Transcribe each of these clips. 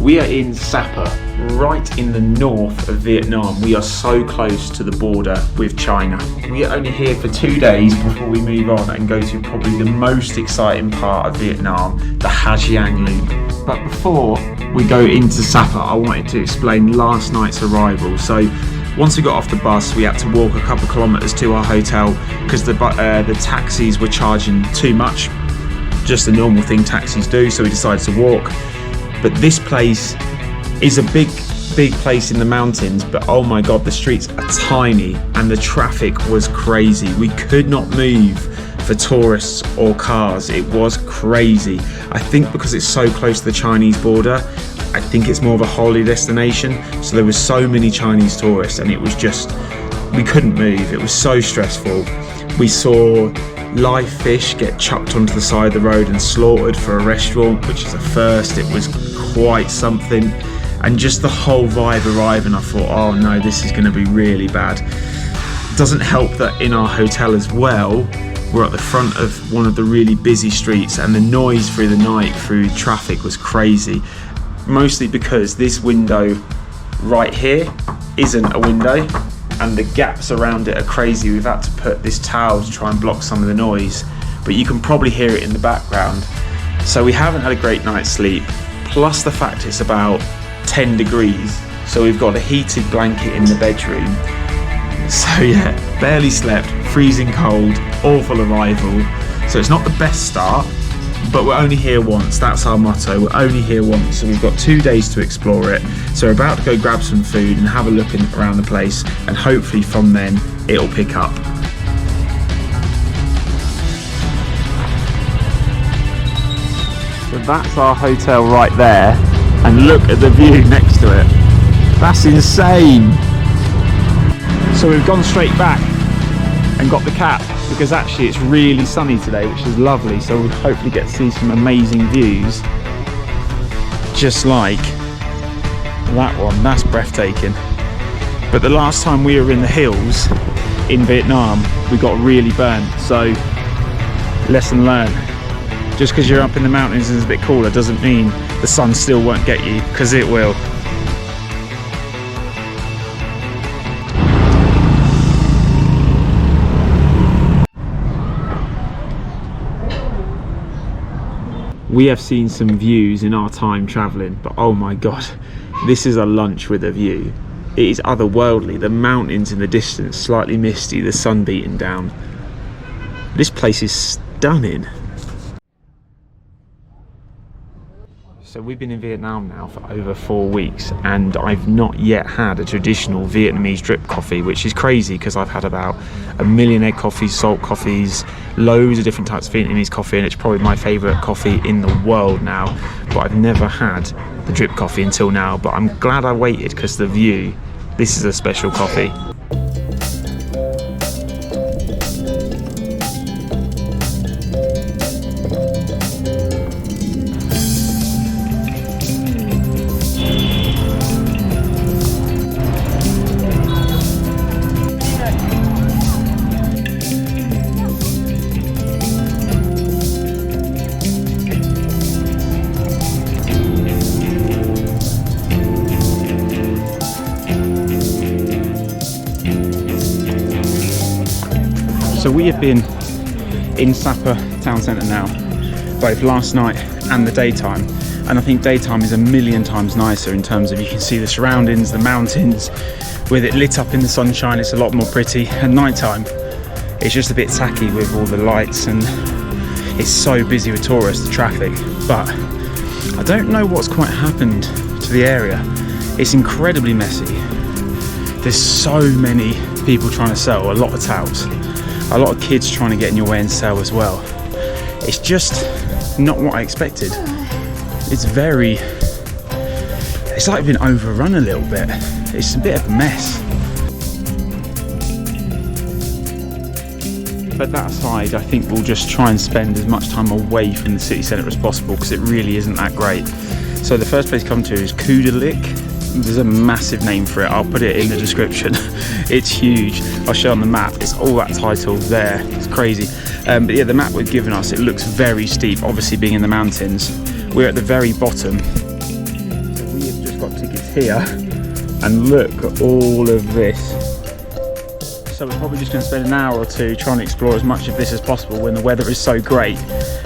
We are in Sapa, right in the north of Vietnam. We are so close to the border with China. We are only here for 2 days before we move on and go to probably the most exciting part of Vietnam, the Ha Giang Loop. But before we go into Sapa, I wanted to explain last night's arrival. So once we got off the bus, we had to walk a couple of kilometres to our hotel because the taxis were charging too much. Just the normal thing taxis do, so we decided to walk. But this place is a big place in the mountains, but oh my god, the streets are tiny and the traffic was crazy. We could not move for tourists or cars. It was crazy. I think because it's so close to the Chinese border, I think it's more of a holiday destination. So there were so many Chinese tourists and it was just, we couldn't move. It was so stressful. We saw live fish get chucked onto the side of the road and slaughtered for a restaurant, which is a first. It was quite something. And just the whole vibe arriving, I thought, oh no, this is going to be really bad. It doesn't help that in our hotel as well, we're at the front of one of the really busy streets and the noise through the night, through traffic, was crazy. Mostly because this window right here isn't a window and the gaps around it are crazy. We've had to put this towel to try and block some of the noise, but you can probably hear it in the background. So we haven't had a great night's sleep, plus the fact it's about 10 degrees, so we've got a heated blanket in the bedroom. So yeah, barely slept, freezing cold, awful arrival. So it's not the best start, but we're only here once. That's our motto, we're only here once. So we've got 2 days to explore it. So we're about to go grab some food and have a look around the place, and hopefully from then it'll pick up. So that's our hotel right there, and look at the view next to it. That's insane. So we've gone straight back and got the cap because actually it's really sunny today, which is lovely. So we'll hopefully get to see some amazing views, just like that one. That's breathtaking. But the last time we were in the hills in Vietnam, we got really burnt. So lesson learned. Just because you're up in the mountains and it's a bit cooler doesn't mean the sun still won't get you, because it will. We have seen some views in our time travelling, but oh my god, this is a lunch with a view. It is otherworldly. The mountains in the distance, slightly misty, the sun beating down. This place is stunning. So we've been in Vietnam now for over 4 weeks and I've not yet had a traditional Vietnamese drip coffee, which is crazy because I've had about a million egg coffees, salt coffees, loads of different types of Vietnamese coffee, and it's probably my favourite coffee in the world now, but I've never had the drip coffee until now. But I'm glad I waited because the view, this is a special coffee. So we have been in Sapa town centre now, both last night and the daytime, and I think daytime is a million times nicer in terms of you can see the surroundings, the mountains, with it lit up in the sunshine. It's a lot more pretty. And nighttime, it's just a bit tacky with all the lights and it's so busy with tourists, the traffic. But I don't know what's quite happened to the area. It's incredibly messy. There's so many people trying to sell, a lot of touts. A lot of kids trying to get in your way and sell as well. It's just not what I expected. It's like been overrun a little bit. It's a bit of a mess. But that aside, I think we'll just try and spend as much time away from the city centre as possible because it really isn't that great. So the first place to come to is Kudelik. There's a massive name for it. I'll put it in the description. It's huge. I'll show on the map. It's all that title there. It's crazy. But yeah, the map we've given us, it looks very steep. Obviously being in the mountains, we're at the very bottom. So we here and look at all of this. So we're probably just going to spend an hour or two trying to explore as much of this as possible when the weather is so great,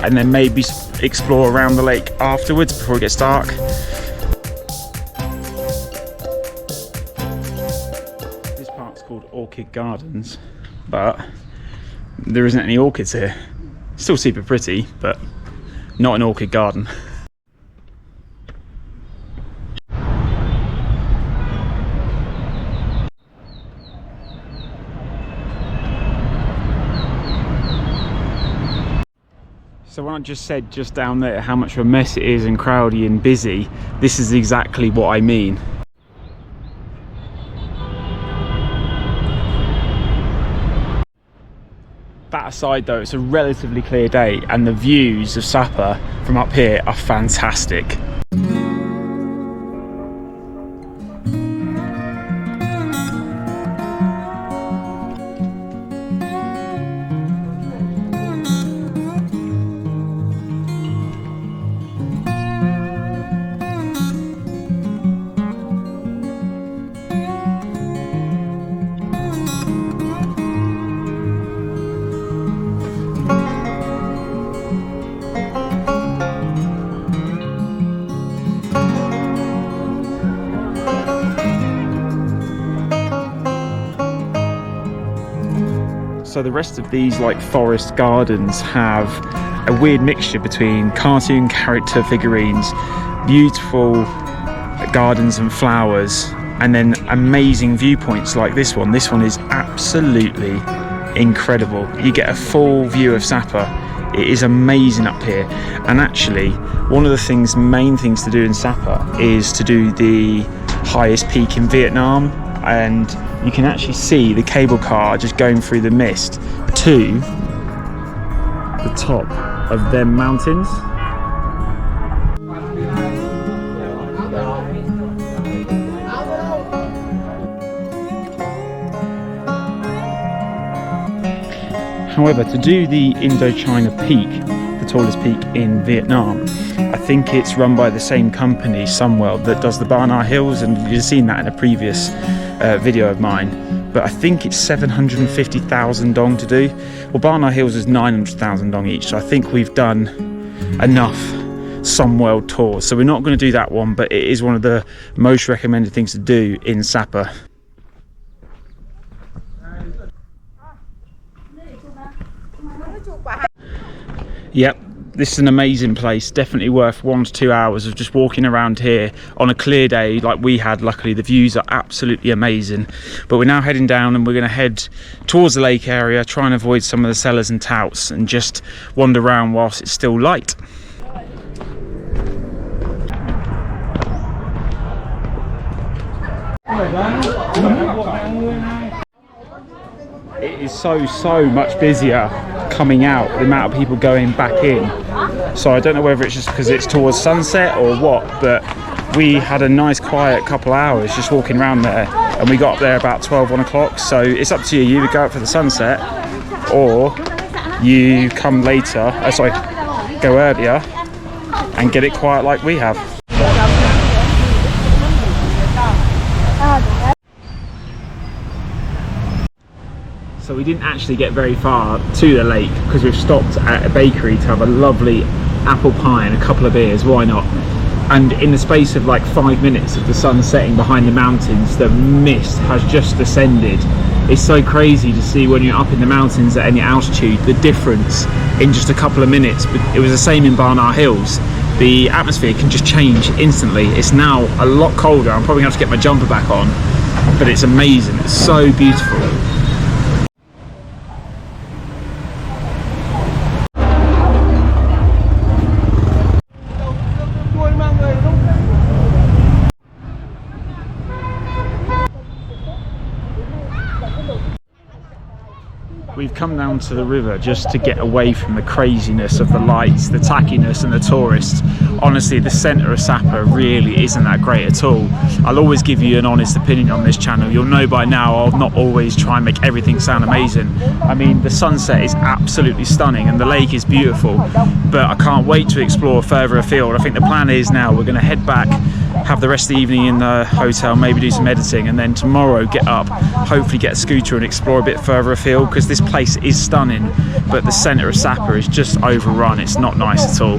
and then maybe explore around the lake afterwards before it gets dark. This park's called Orchid Gardens, but there isn't any orchids here. Still super pretty, but not an orchid garden. So when I just said just down there how much of a mess it is and crowdy and busy, this is exactly what I mean. That aside though, it's a relatively clear day and the views of Sapa from up here are fantastic. So the rest of these like forest gardens have a weird mixture between cartoon character figurines, beautiful gardens and flowers, and then amazing viewpoints like this one. This one is absolutely incredible. You get a full view of Sapa. It is amazing up here. And actually, one of the main things to do in Sapa is to do the highest peak in Vietnam, and you can actually see the cable car just going through the mist to the top of them mountains. However, to do the Indochina Peak, the tallest peak in Vietnam, I think it's run by the same company, Sunwell, that does the Barnard Hills, and you've seen that in a previous video of mine. But I think it's 750,000 dong to do. Well, Barnard Hills is 900,000 dong each, so I think we've done enough Sunwell tours. So we're not going to do that one, but it is one of the most recommended things to do in Sapa. Yep, this is an amazing place, definitely worth 1 to 2 hours of just walking around here on a clear day like we had. Luckily the views are absolutely amazing. But we're now heading down and we're going to head towards the lake area, try and avoid some of the sellers and touts and just wander around whilst it's still light. It is so much busier coming out, the amount of people going back in. So I don't know whether it's just because it's towards sunset or what, but we had a nice quiet couple hours just walking around there, and we got up there about 1 o'clock. So it's up to you. You either go out for the sunset or you come later, go earlier and get it quiet like we have. So we didn't actually get very far to the lake because we've stopped at a bakery to have a lovely apple pie and a couple of beers, why not? And in the space of like 5 minutes of the sun setting behind the mountains, the mist has just descended. It's so crazy to see when you're up in the mountains at any altitude, the difference in just a couple of minutes. But it was the same in Barnard Hills. The atmosphere can just change instantly. It's now a lot colder. I'm probably going to have to get my jumper back on, but it's amazing. It's so beautiful. We've come down to the river just to get away from the craziness of the lights, the tackiness and the tourists. Honestly, the centre of Sapa really isn't that great at all. I'll always give you an honest opinion on this channel. You'll know by now I'll not always try and make everything sound amazing. I mean, the sunset is absolutely stunning and the lake is beautiful, but I can't wait to explore further afield. I think the plan is now we're going to head back, have the rest of the evening in the hotel, maybe do some editing, and then tomorrow get up, hopefully get a scooter and explore a bit further afield, because this place is stunning, but the centre of Sapa is just overrun. It's not nice at all.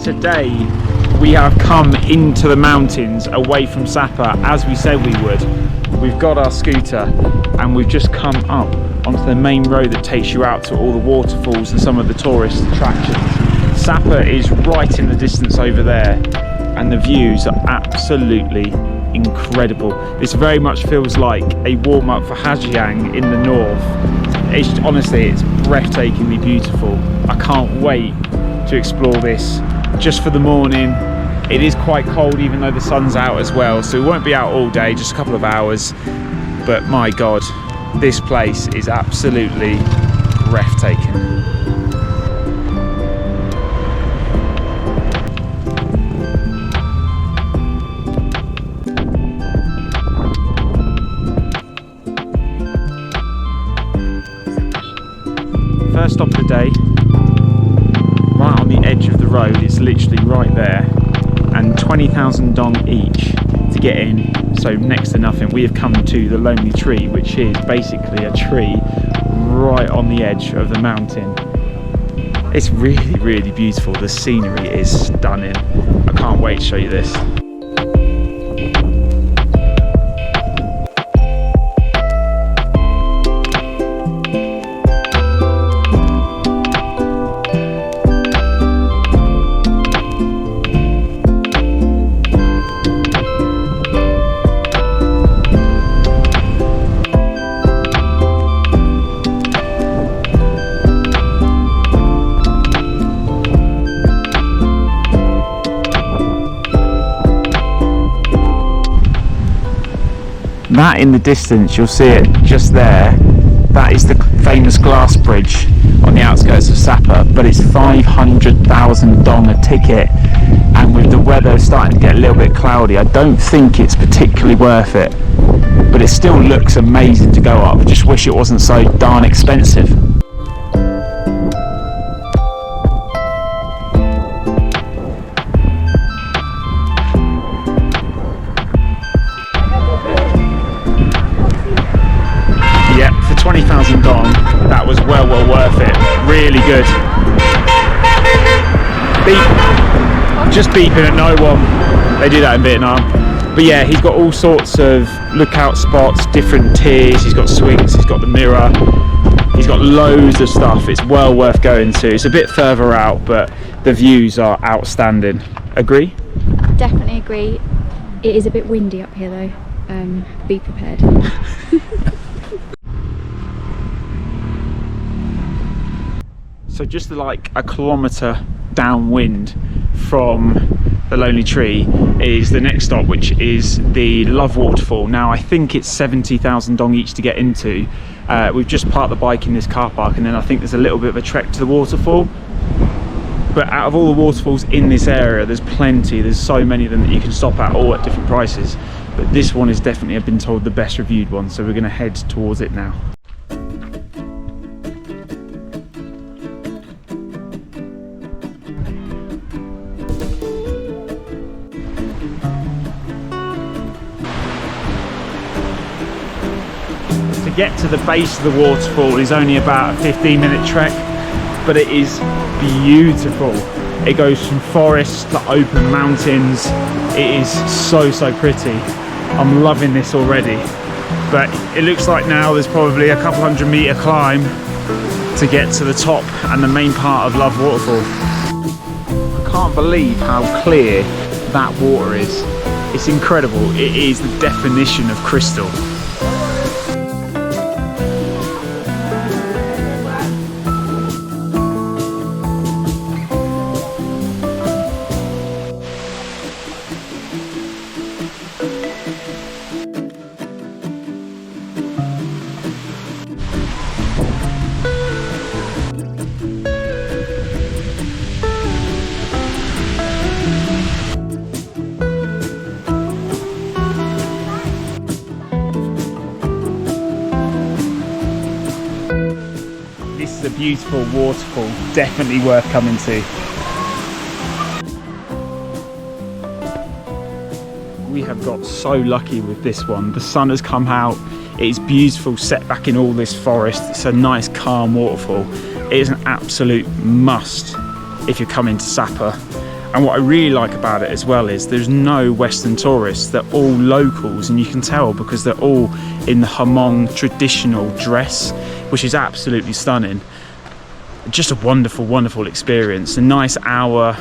Today we have come into the mountains away from Sapa as we said we would. We've got our scooter and we've just come up onto the main road that takes you out to all the waterfalls and some of the tourist attractions. Sapa is right in the distance over there and the views are absolutely incredible. This very much feels like a warm-up for Hajiang in the north. Honestly, it's breathtakingly beautiful. I can't wait to explore this. Just for the morning. It is quite cold even though the sun's out as well, so we won't be out all day, just a couple of hours, but my god, this place is absolutely breathtaking. First stop of the day, right on the edge of the road. It's literally right there, and 20,000 dong each to get in, so next to nothing. We have come to the Lonely Tree, which is basically a tree right on the edge of the mountain. It's really, really beautiful. The scenery is stunning. I can't wait to show you this. That in the distance, you'll see it just there. That is the famous glass bridge on the outskirts of Sapa, but it's 500,000 dong a ticket, and with the weather starting to get a little bit cloudy, I don't think it's particularly worth it, but it still looks amazing to go up. I just wish it wasn't so darn expensive. Yep, for 20,000 dong, that was well worth it. Really good. Beep. Just beeping at no one. They do that in Vietnam. But yeah, he's got all sorts of lookout spots, different tiers. He's got swings, he's got the mirror. He's got loads of stuff. It's well worth going to. It's a bit further out, but the views are outstanding. Agree? Definitely agree. It is a bit windy up here though. Be prepared. So just like a kilometre downwind from the Lonely Tree is the next stop, which is the Love Waterfall. Now I think it's 70,000 dong each to get into. We've just parked the bike in this car park, and then I think there's a little bit of a trek to the waterfall. But out of all the waterfalls in this area, there's plenty. There's so many of them that you can stop at, all at different prices. But this one is definitely, I've been told, the best reviewed one, so we're going to head towards it now. To get to the base of the waterfall is only about a 15-minute trek, but it is beautiful. It goes from forest to open mountains. It is so pretty. I'm loving this already, but it looks like now there's probably a couple 100-meter climb to get to the top and the main part of Love Waterfall. I can't believe how clear that water is. It's incredible. It is the definition of crystal. This is a beautiful waterfall, definitely worth coming to. We have got so lucky with this one. The sun has come out, it is beautiful, set back in all this forest. It's a nice calm waterfall. It is an absolute must if you're coming to Sapa. And what I really like about it as well is there's no Western tourists, they're all locals, and you can tell because they're all in the Hmong traditional dress, which is absolutely stunning. Just a wonderful, wonderful experience. A nice hour,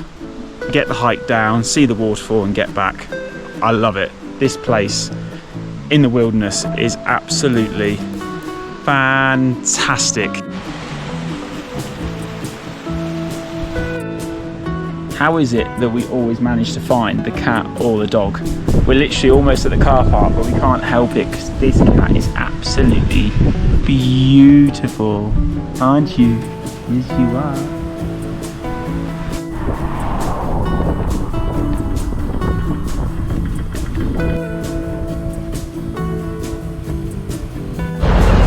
get the hike down, see the waterfall and get back. I love it. This place in the wilderness is absolutely fantastic. How is it that we always manage to find the cat or the dog? We're literally almost at the car park, but we can't help it because this cat is absolutely beautiful, aren't you? Yes, you are.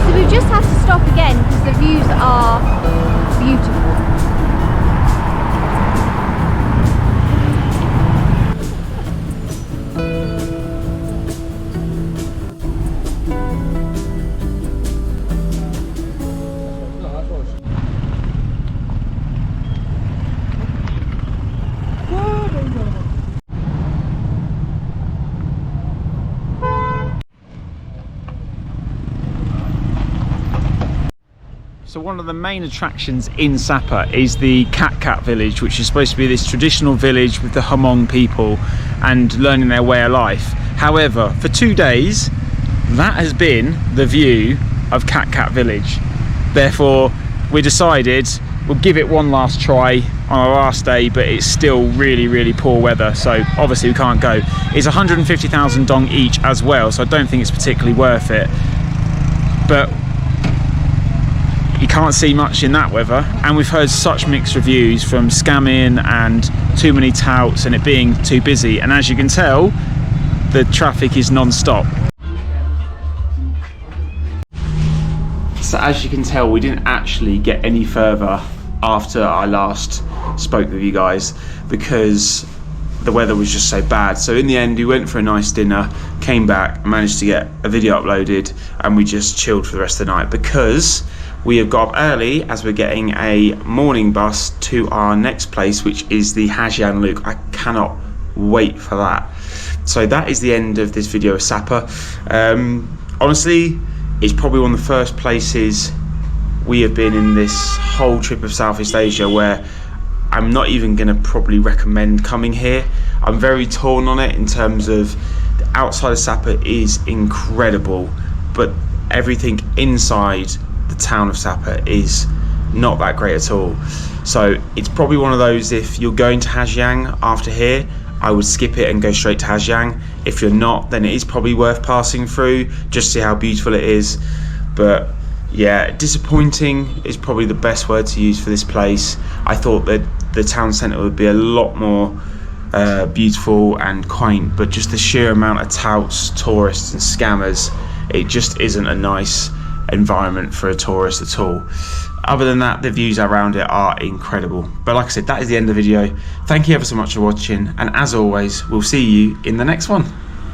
So we've just had to stop again because the views are beautiful. So one of the main attractions in Sapa is the Cat village, which is supposed to be this traditional village with the Hmong people and learning their way of life. However, for 2 days, that has been the view of Cat village. Therefore, we decided we'll give it one last try on our last day, but it's still really, really poor weather, so obviously we can't go. It's 150,000 dong each as well, so I don't think it's particularly worth it. But you can't see much in that weather, and we've heard such mixed reviews from scamming and too many touts and it being too busy, and as you can tell, the traffic is non-stop. So as you can tell, we didn't actually get any further after I last spoke with you guys because the weather was just so bad. So in the end, we went for a nice dinner, came back, managed to get a video uploaded, and we just chilled for the rest of the night because we have got up early as we're getting a morning bus to our next place, which is the Hanoi Loop. I cannot wait for that. So that is the end of this video of Sapa. Honestly, it's probably one of the first places we have been in this whole trip of Southeast Asia where I'm not even going to probably recommend coming here. I'm very torn on it in terms of the outside of Sapa is incredible, but everything inside the town of Sapa is not that great at all. So it's probably one of those, if you're going to Hanoi after here, I would skip it and go straight to Hanoi. If you're not, then it is probably worth passing through just to see how beautiful it is. But yeah, disappointing is probably the best word to use for this place. I thought that the town centre would be a lot more beautiful and quaint, but just the sheer amount of touts, tourists and scammers, it just isn't a nice environment for a tourist at all. Other than that, the views around it are incredible. But like I said, that is the end of the video. Thank you ever so much for watching, and as always, we'll see you in the next one.